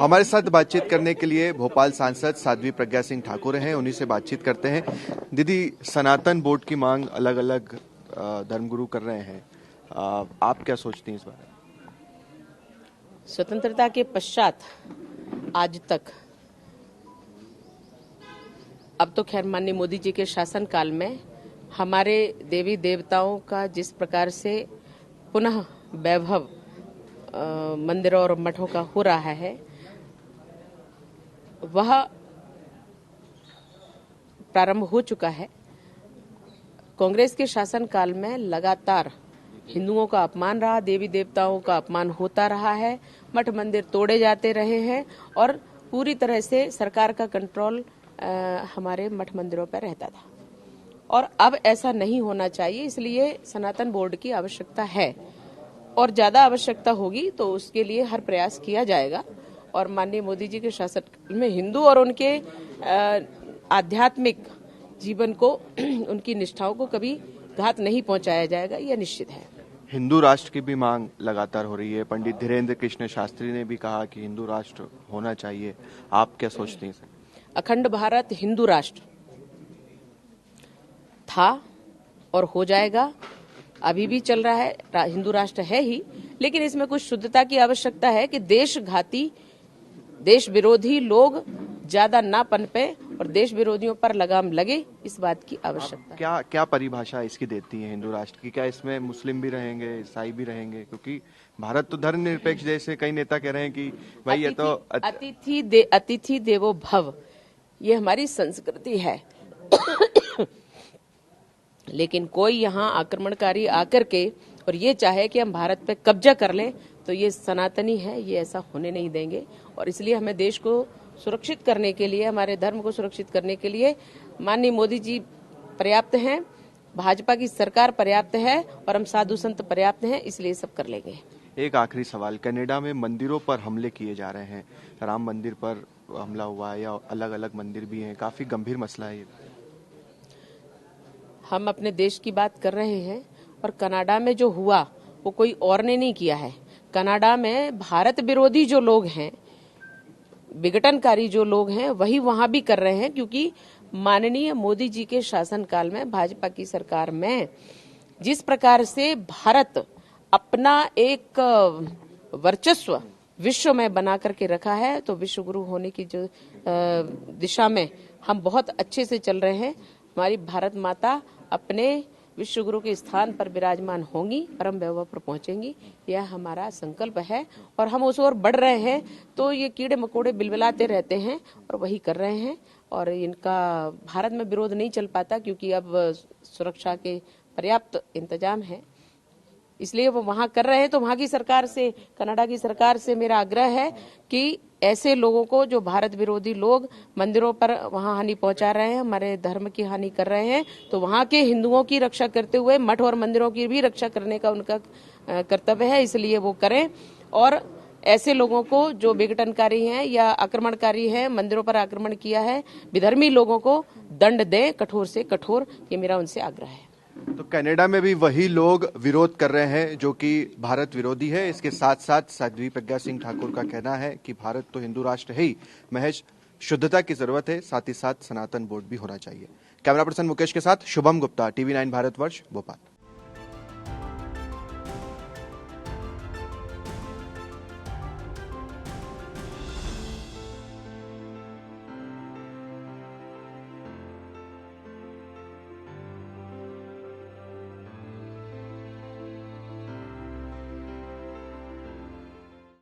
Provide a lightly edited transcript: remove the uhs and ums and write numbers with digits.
हमारे साथ बातचीत करने के लिए भोपाल सांसद साध्वी प्रज्ञा सिंह ठाकुर हैं, उन्हीं से बातचीत करते हैं। दीदी, सनातन बोर्ड की मांग अलग अलग धर्मगुरु कर रहे हैं, आप क्या सोचती हैं इस बारे में? स्वतंत्रता के पश्चात आज तक, अब तो खैर माननीय मोदी जी के शासनकाल में हमारे देवी देवताओं का जिस प्रकार से पुनः वैभव मंदिरों और मठों का हो रहा है, वह प्रारंभ हो चुका है। कांग्रेस के शासनकाल में लगातार हिंदुओं का अपमान रहा, देवी देवताओं का अपमान होता रहा है, मठ मंदिर तोड़े जाते रहे हैं और पूरी तरह से सरकार का कंट्रोल हमारे मठ मंदिरों पर रहता था। और अब ऐसा नहीं होना चाहिए, इसलिए सनातन बोर्ड की आवश्यकता है और ज्यादा आवश्यकता होगी तो उसके लिए हर प्रयास किया जाएगा। और माननीय मोदी जी के शासन में हिंदू और उनके आध्यात्मिक जीवन को, उनकी निष्ठाओं को कभी घात नहीं पहुंचाया जाएगा, यह निश्चित है। हिंदू राष्ट्र की भी मांग लगातार हो रही है। पंडित धीरेन्द्र कृष्ण शास्त्री ने भी कहा कि हिंदू राष्ट्र होना चाहिए, आप क्या सोचते हैं? अखंड भारत हिंदू राष्ट्र था और हो जाएगा, अभी भी चल रहा है, हिंदू राष्ट्र है ही, लेकिन इसमें कुछ शुद्धता की आवश्यकता है कि देशघाती, देश विरोधी लोग ज्यादा ना पनपे और देश विरोधियों पर लगाम लगे, इस बात की आवश्यकता। क्या परिभाषा इसकी देती है हिंदू राष्ट्र की? क्या इसमें मुस्लिम भी रहेंगे, ईसाई भी रहेंगे? क्योंकि भारत तो धर्मनिरपेक्ष देश है, कई नेता कह रहे हैं कि भाई ये तो अतिथि देवो भव, ये हमारी संस्कृति है। लेकिन कोई यहाँ आक्रमणकारी आकर के और ये चाहे कि हम भारत पे कब्जा कर लें, तो ये सनातनी है, ये ऐसा होने नहीं देंगे। और इसलिए हमें देश को सुरक्षित करने के लिए, हमारे धर्म को सुरक्षित करने के लिए माननीय मोदी जी पर्याप्त हैं, भाजपा की सरकार पर्याप्त है और हम साधु संत पर्याप्त हैं, इसलिए सब कर लेंगे। एक आखिरी सवाल, कनाडा में मंदिरों पर हमले किए जा रहे हैं, राम मंदिर पर हमला हुआ है या अलग अलग मंदिर भी हैं, काफी गंभीर मसला है ये। हम अपने देश की बात कर रहे हैं और कनाडा में जो हुआ वो कोई और ने नहीं किया है। कनाडा में भारत विरोधी जो लोग हैं, विघटनकारी जो लोग हैं, वही वहां भी कर रहे हैं, क्योंकि माननीय मोदी जी के शासनकाल में, भाजपा की सरकार में जिस प्रकार से भारत अपना एक वर्चस्व विश्व में बना करके रखा है, तो विश्व गुरु होने की जो दिशा में हम बहुत अच्छे से चल रहे हैं। हमारी भारत माता अपने विश्व गुरु के स्थान पर विराजमान होंगी, परम वैभव पर पहुंचेंगी, यह हमारा संकल्प है और हम उस ओर बढ़ रहे हैं। तो ये कीड़े मकोड़े बिलबिलाते रहते हैं और वही कर रहे हैं और इनका भारत में विरोध नहीं चल पाता, क्योंकि अब सुरक्षा के पर्याप्त इंतजाम है, इसलिए वो वहां कर रहे हैं। तो वहां की सरकार से, कनाडा की सरकार से मेरा आग्रह है कि ऐसे लोगों को, जो भारत विरोधी लोग मंदिरों पर वहां हानि पहुंचा रहे हैं, हमारे धर्म की हानि कर रहे हैं, तो वहां के हिंदुओं की रक्षा करते हुए मठ और मंदिरों की भी रक्षा करने का उनका कर्तव्य है, इसलिए वो करें। और ऐसे लोगों को जो विघटनकारी हैं या आक्रमणकारी हैं, मंदिरों पर आक्रमण किया है, विधर्मी लोगों को दंड दें, कठोर से कठोर, ये मेरा उनसे आग्रह है। तो कनाडा में भी वही लोग विरोध कर रहे हैं जो कि भारत विरोधी है। इसके साथ साथ साध्वी प्रज्ञा सिंह ठाकुर का कहना है कि भारत तो हिंदू राष्ट्र है ही, महज शुद्धता की जरूरत है, साथ ही साथ सनातन बोर्ड भी होना चाहिए। कैमरा पर्सन मुकेश के साथ शुभम गुप्ता, TV9 भारतवर्ष, भोपाल।